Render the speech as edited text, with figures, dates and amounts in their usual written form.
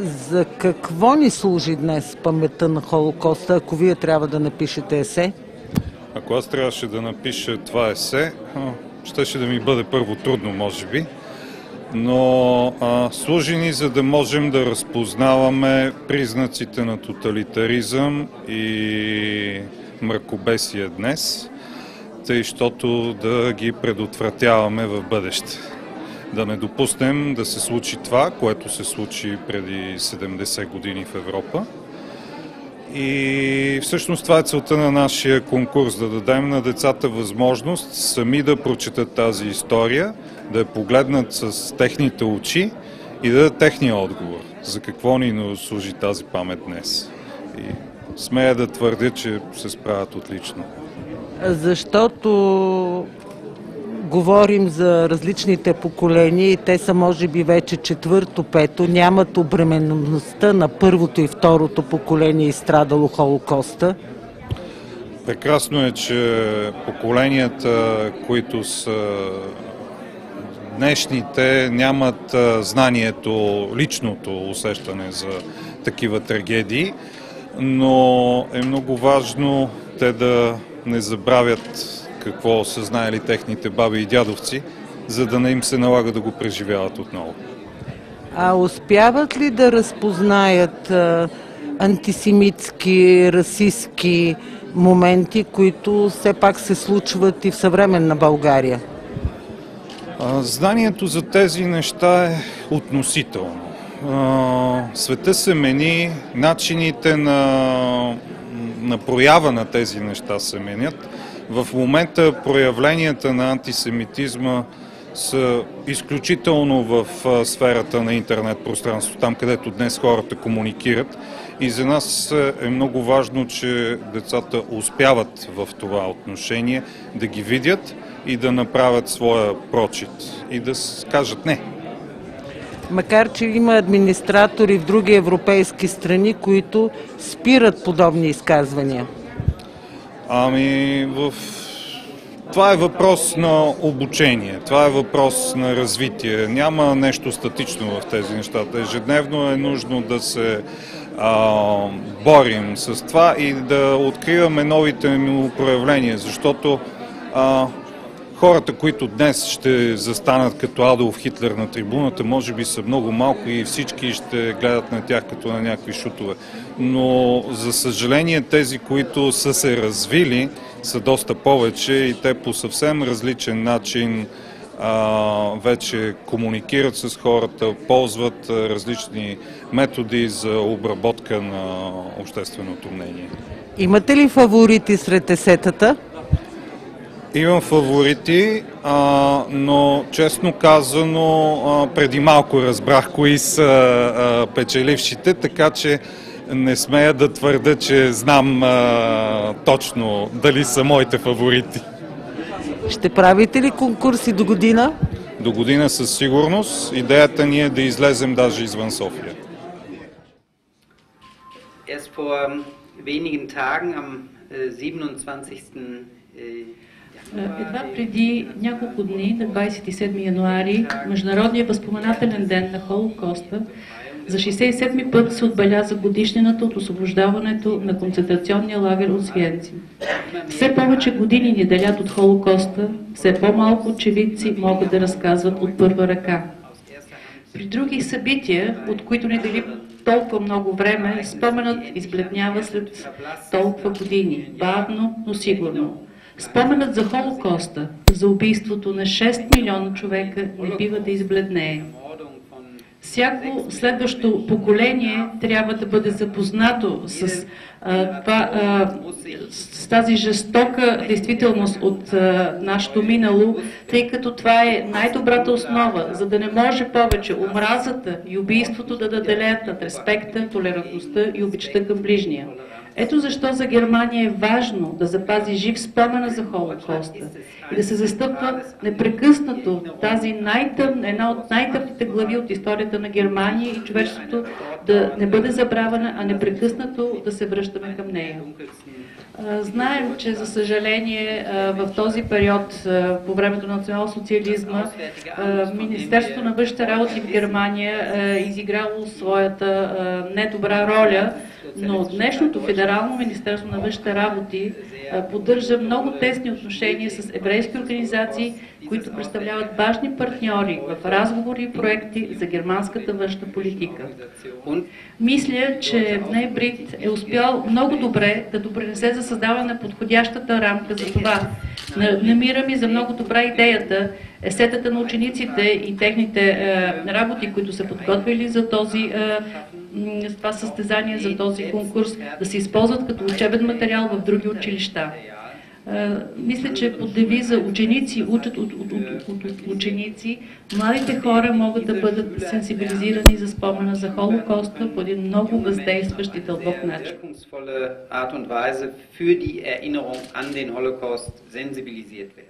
За какво ни служи днес паметта на Холокоста, ако вие трябва да напишете есе? Ако аз трябваше да напиша това есе, щеше да ми бъде първо трудно, може би, но служи ни, за да можем да разпознаваме признаците на тоталитаризъм и мракобесие днес, тъй щото да ги предотвратяваме в бъдеще. Да не допуснем да се случи това, което се случи преди 70 години в Европа. И всъщност това е целта на нашия конкурс, да дадем на децата възможност сами да прочетат тази история, да я погледнат с техните очи и да дадат техния отговор. За какво ни служи тази памет днес? И смея да твърдя, че се справят отлично. Защото говорим за различните поколения и те са може би вече четвърто, пето, нямат обременеността на първото и второто поколение изстрадало Холокоста. Прекрасно е, че поколенията, които са днешните, нямат знанието, личното усещане за такива трагедии, но е много важно те да не забравят какво са знаели техните баби и дядовци, за да не им се налага да го преживяват отново. А успяват ли да разпознаят антисемитски, расистски моменти, които все пак се случват и в съвременна България? Знанието за тези неща е относително. Света се мени, начините на проява на тези неща се менят. В момента проявленията на антисемитизма са изключително в сферата на интернет пространство, там където днес хората комуникират. И за нас е много важно, че децата успяват в това отношение да ги видят и да направят своя прочит и да кажат не. Макар че има администратори в други европейски страни, които спират подобни изказвания. Това е въпрос на обучение, това е въпрос на развитие. Няма нещо статично в тези нещата. Ежедневно е нужно да се борим с това и да откриваме новите му проявления, защото хората, които днес ще застанат като Адолф Хитлер на трибуната, може би са много малко и всички ще гледат на тях като на някакви шутове. Но, за съжаление, тези, които са се развили, са доста повече и те по съвсем различен начин вече комуникират с хората, ползват различни методи за обработка на общественото мнение. Имате ли фаворити сред есетата? Имам фаворити, но честно казано преди малко разбрах кои са печелившите, така че не смея да твърда, че знам точно дали са моите фаворити. Ще правите ли конкурси до година? До година със сигурност. Идеята ни е да излезем даже извън София. Erst vor wenigen Tagen am 27. Едва преди няколко дни, на 27 януари, Международният възпоменателен ден на Холокоста, за 67-ми път се отбеляза годишнината от освобождаването на концентрационния лагер Освенцим. Все повече години ни делят от Холокоста, все по-малко очевидци могат да разказват от първа ръка. При други събития, от които ни дели толкова много време, споменът избледнява след толкова години, бавно, но сигурно. Споменът за Холокоста, за убийството на 6 милиона човека не бива да избледнее. Всяко следващо поколение трябва да бъде запознато с тази жестока действителност от нашето минало, тъй като това е най-добрата основа, за да не може повече омразата и убийството да наделеят над респекта, толерантността и обичта към ближния. Ето защо за Германия е важно да запази жив спомена за Холокоста и да се застъпва непрекъснато тази една от най-тъмните глави от историята на Германия и човечеството да не бъде забравена, а непрекъснато да се връщаме към нея. Знаем, че за съжаление в този период, по времето на национал-социализма, Министерството на външните работи в Германия е изиграло своята недобра роля, но днешното Федерално Министерство на външните работи поддържа много тесни отношения с еврейски организации, които представляват важни партньори в разговори и проекти за германската външна политика. Мисля, че Бней Брит е успял много добре да допринесе за създаване на подходящата рамка за това. Намирам и за много добра идеята есетата на учениците и техните работи, които са подготвили за това състезание, за този конкурс, да се използват като учебен материал в други училища. Мисля, че под девиза ученици учат от ученици, младите хора могат да бъдат сенсибилизирани за спомена за Холокоста по един много въздействащ и дълбок начин. Art und Weise für die Erinnerung an den Holocaust sensibilisiert werden.